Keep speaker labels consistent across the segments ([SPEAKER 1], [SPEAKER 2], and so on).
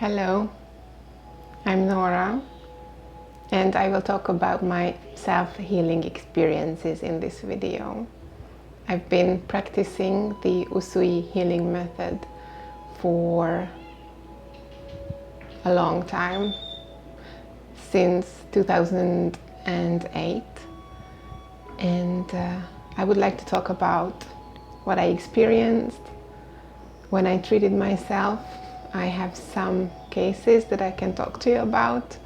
[SPEAKER 1] Hello, I'm Nora, and I will talk about my self-healing experiences in this video. I've been practicing the Usui healing method for a long time, since 2008, and I would like to talk about what I experienced when I treated myself. I have some cases that I can talk to you about.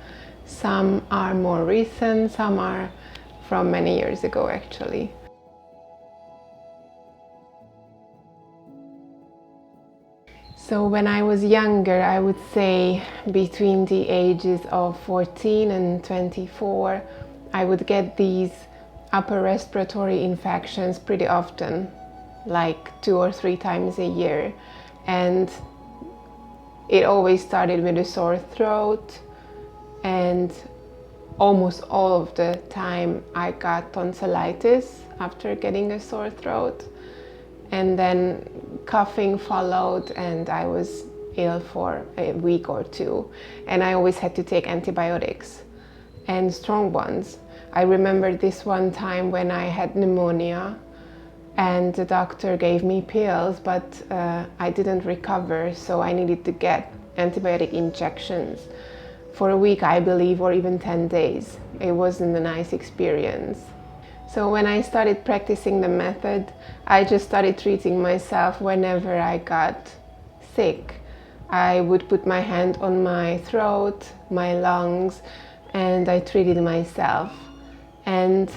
[SPEAKER 1] Some are more recent, some are from many years ago actually. So when I was younger, I would say between the ages of 14 and 24, I would get these upper respiratory infections pretty often, like 2 or 3 times a year. And it always started with a sore throat, and almost all of the time I got tonsillitis after getting a sore throat, and then coughing followed, and I was ill for a week or two, and I always had to take antibiotics, and strong ones. I remember this one time when I had pneumonia, and the doctor gave me pills, but I didn't recover, so I needed to get antibiotic injections for a week, I believe, or even 10 days. It wasn't a nice experience. So when I started practicing the method, I just started treating myself whenever I got sick. I would put my hand on my throat, my lungs, and I treated myself. And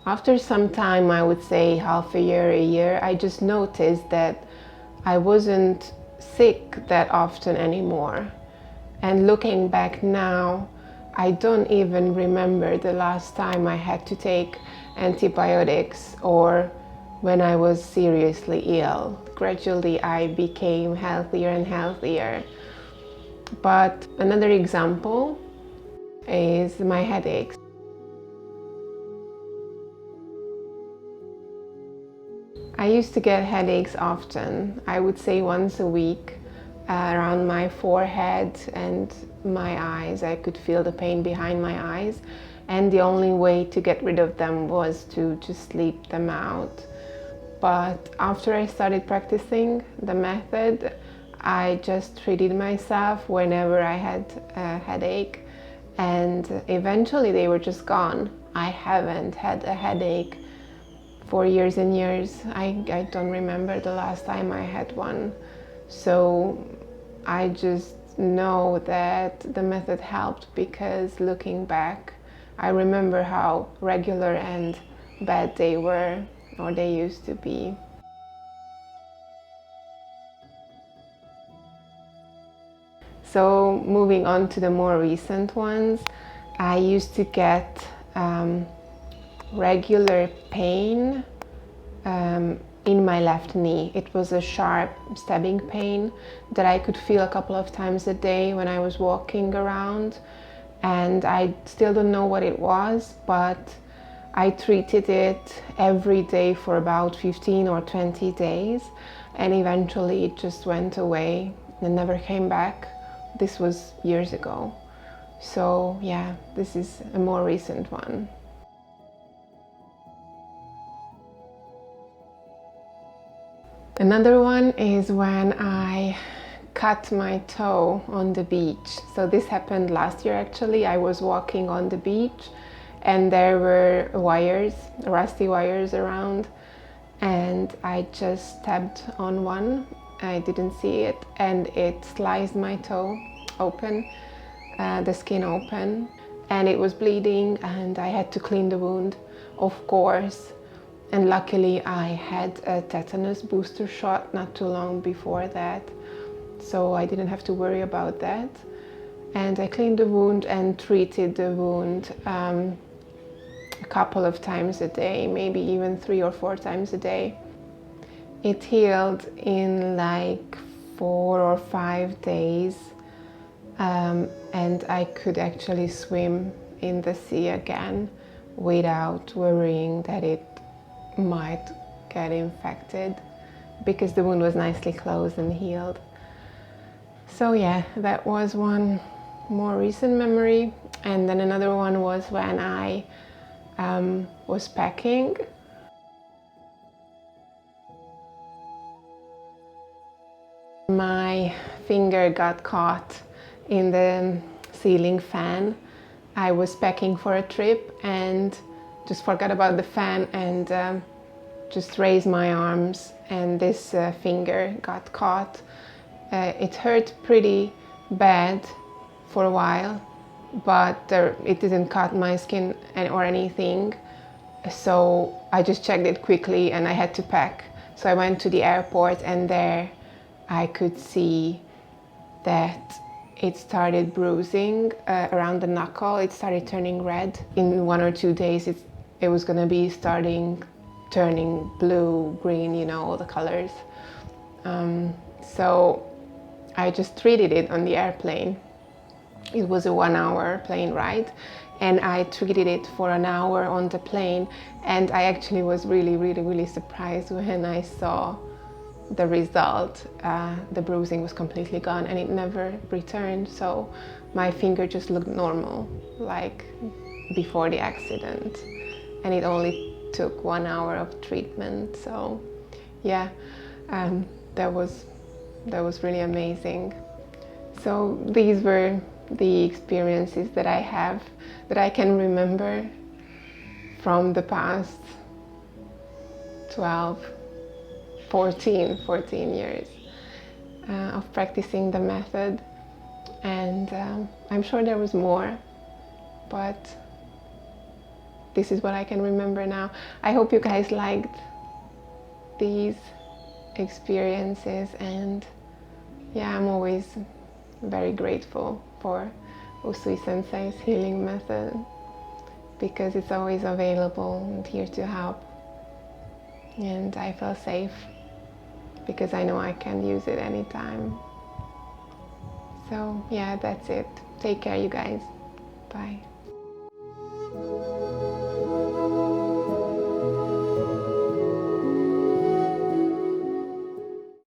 [SPEAKER 1] after some time, I would say half a year, I just noticed that I wasn't sick that often anymore. And looking back now, I don't even remember the last time I had to take antibiotics or when I was seriously ill. Gradually, I became healthier and healthier. But another example is my headaches. I used to get headaches often. I would say once a week, around my forehead and my eyes. I could feel the pain behind my eyes, and the only way to get rid of them was to just sleep them out. But after I started practicing the method, I just treated myself whenever I had a headache, and eventually they were just gone. I haven't had a headache for years and years. I don't remember the last time I had one. So I just know that the method helped, because looking back, I remember how regular and bad they were, or they used to be. So moving on to the more recent ones, I used to get regular pain in my left knee. It was a sharp stabbing pain that I could feel a couple of times a day when I was walking around, and I still don't know what it was, but I treated it every day for about 15 or 20 days, and eventually it just went away and never came back. This was years ago. So yeah, this is a more recent one. Another one is when I cut my toe on the beach. So this happened last year actually. I was walking on the beach and there were wires, rusty wires around, and I just stepped on one. I didn't see it, and it sliced my toe open, the skin open, and it was bleeding, and I had to clean the wound, of course. And luckily I had a tetanus booster shot not too long before that, so I didn't have to worry about that. And I cleaned the wound and treated the wound a couple of times a day, maybe even 3 or 4 times a day. It healed in like 4 or 5 days, and I could actually swim in the sea again without worrying that it might get infected, because the wound was nicely closed and healed. So yeah, that was one more recent memory. And then another one was when I was packing. My finger got caught in the ceiling fan. I was packing for a trip and just forgot about the fan and just raised my arms, and this finger got caught. It hurt pretty bad for a while, but it didn't cut my skin or anything. So I just checked it quickly and I had to pack. So I went to the airport, and there I could see that it started bruising around the knuckle. It started turning red. In 1 or 2 days, it was gonna be turning blue, green, you know, all the colors. So I just treated it on the airplane. It was a 1-hour plane ride, and I treated it for an hour on the plane, and I actually was really surprised when I saw the result. The bruising was completely gone and it never returned, so my finger just looked normal like before the accident, and it only took 1 hour of treatment. So yeah, that was really amazing. So these were the experiences that I have, that I can remember from the past 12, 14 years of practicing the method. And I'm sure there was more, but this is what I can remember now. I hope you guys liked these experiences, and yeah, I'm always very grateful for Usui Sensei's healing method, because it's always available and here to help, and I feel safe because I know I can use it anytime. So yeah, that's it. Take care, you guys. Bye.